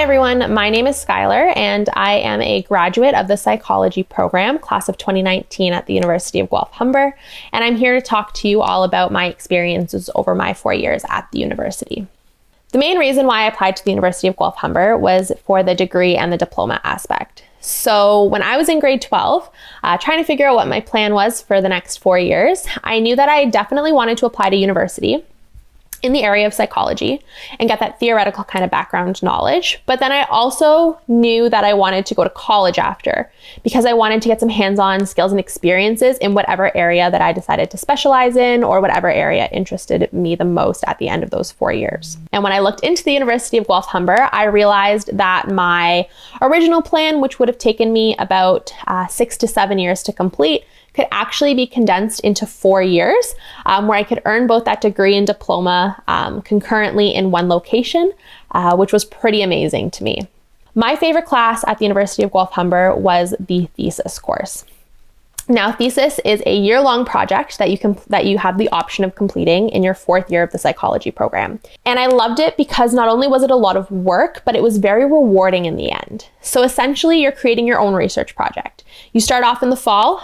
everyone, my name is Skylar and I am a graduate of the psychology program, class of 2019 at the University of Guelph-Humber, and I'm here to talk to you all about my experiences over my 4 years at the university. The main reason why I applied to the University of Guelph-Humber was for the degree and the diploma aspect. So when I was in grade 12, trying to figure out what my plan was for the next 4 years, I knew that I definitely wanted to apply to university in the area of psychology and get that theoretical kind of background knowledge. But then I also knew that I wanted to go to college after because I wanted to get some hands-on skills and experiences in whatever area that I decided to specialize in or whatever area interested me the most at the end of those 4 years. And when I looked into the University of Guelph-Humber, I realized that my original plan, which would have taken me about 6 to 7 years to complete, could actually be condensed into 4 years, where I could earn both that degree and diploma concurrently in one location, which was pretty amazing to me. My favorite class at the University of Guelph-Humber was the Thesis course. Now, Thesis is a year-long project that you have the option of completing in your 4th year of the psychology program. And I loved it because not only was it a lot of work, but it was very rewarding in the end. So essentially, you're creating your own research project. You start off in the fall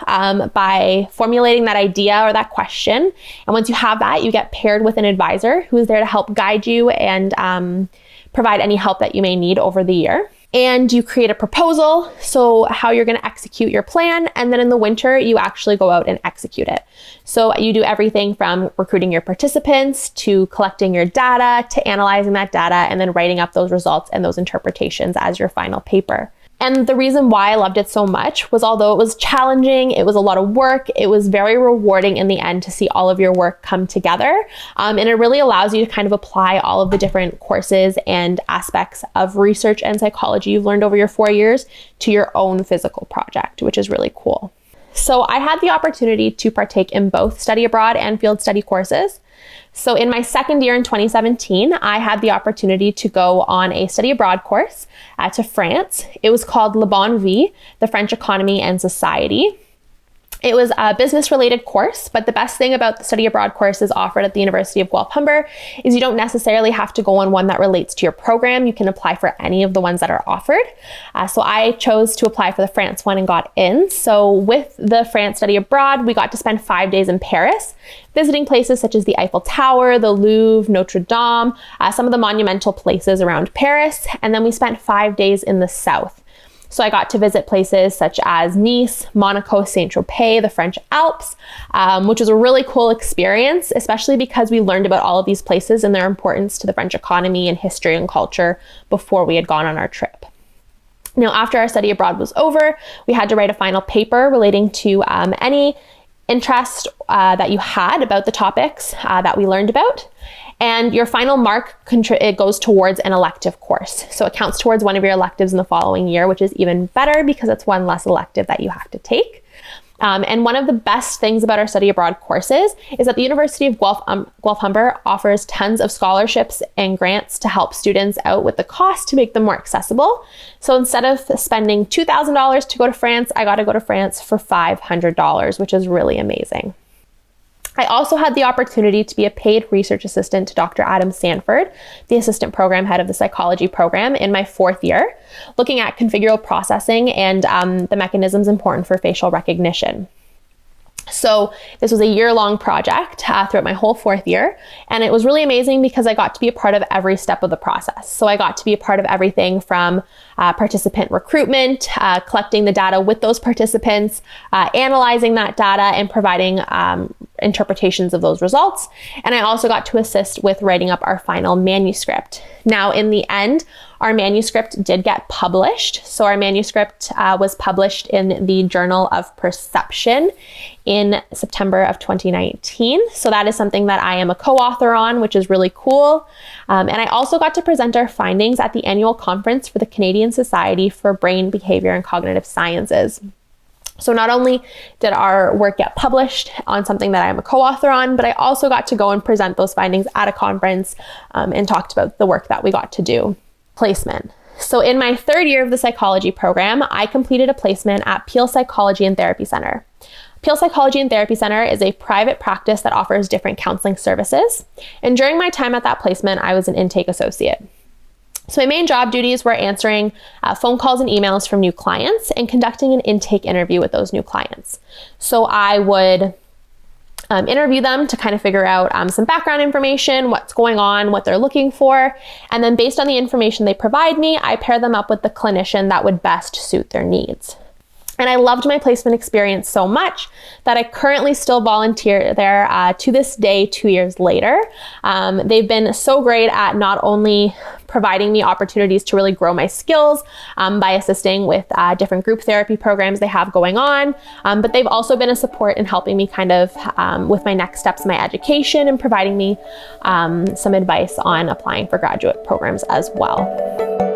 by formulating that idea or that question. And once you have that, you get paired with an advisor who is there to help guide you and provide any help that you may need over the year. And you create a proposal, so how you're going to execute your plan. And then in the winter, you actually go out and execute it. So you do everything from recruiting your participants to collecting your data to analyzing that data and then writing up those results and those interpretations as your final paper. And the reason why I loved it so much was although it was challenging, it was a lot of work, it was very rewarding in the end to see all of your work come together. And it really allows you to kind of apply all of the different courses and aspects of research and psychology you've learned over your 4 years to your own physical project, which is really cool. So I had the opportunity to partake in both study abroad and field study courses. So in my 2nd year in 2017, I had the opportunity to go on a study abroad course to France. It was called Le Bon Vie, the French Economy and Society. It was a business-related course, but the best thing about the study abroad courses offered at the University of Guelph-Humber is you don't necessarily have to go on one that relates to your program. You can apply for any of the ones that are offered. So I chose to apply for the France one and got in. So with the France study abroad, we got to spend 5 days in Paris, visiting places such as the Eiffel Tower, the Louvre, Notre Dame, some of the monumental places around Paris. And then we spent 5 days in the south. So I got to visit places such as Nice, Monaco, Saint-Tropez, the French Alps, which was a really cool experience, especially because we learned about all of these places and their importance to the French economy and history and culture before we had gone on our trip. Now, after our study abroad was over, we had to write a final paper relating to any interest that you had about the topics that we learned about. And your final mark, it goes towards an elective course. So it counts towards one of your electives in the following year, which is even better because it's one less elective that you have to take. And one of the best things about our study abroad courses is that the University of Guelph-Humber offers tons of scholarships and grants to help students out with the cost to make them more accessible. So instead of spending $2,000 to go to France, I got to go to France for $500, which is really amazing. I also had the opportunity to be a paid research assistant to Dr. Adam Sanford, the assistant program head of the psychology program, in my 4th year, looking at configural processing and the mechanisms important for facial recognition. So this was a year-long project throughout my whole 4th year, and it was really amazing because I got to be a part of every step of the process. So I got to be a part of everything from participant recruitment, collecting the data with those participants, analyzing that data, and providing interpretations of those results. And I also got to assist with writing up our final manuscript. Now, in the end, our manuscript did get published. So our manuscript was published in the Journal of Perception in September of 2019. So that is something that I am a co-author on, which is really cool. And I also got to present our findings at the annual conference for the Canadian Society for Brain, Behavior, and Cognitive Sciences. So not only did our work get published on something that I am a co-author on, but I also got to go and present those findings at a conference and talked about the work that we got to do. Placement. So in my 3rd year of the psychology program, I completed a placement at Peel Psychology and Therapy Center. Peel Psychology and Therapy Center is a private practice that offers different counseling services. And during my time at that placement, I was an intake associate. So my main job duties were answering phone calls and emails from new clients and conducting an intake interview with those new clients. So I would interview them to kind of figure out some background information, what's going on, what they're looking for. And then based on the information they provide me, I pair them up with the clinician that would best suit their needs. And I loved my placement experience so much that I currently still volunteer there to this day, 2 years later. They've been so great at not only providing me opportunities to really grow my skills by assisting with different group therapy programs they have going on, but they've also been a support in helping me kind of with my next steps in my education and providing me some advice on applying for graduate programs as well.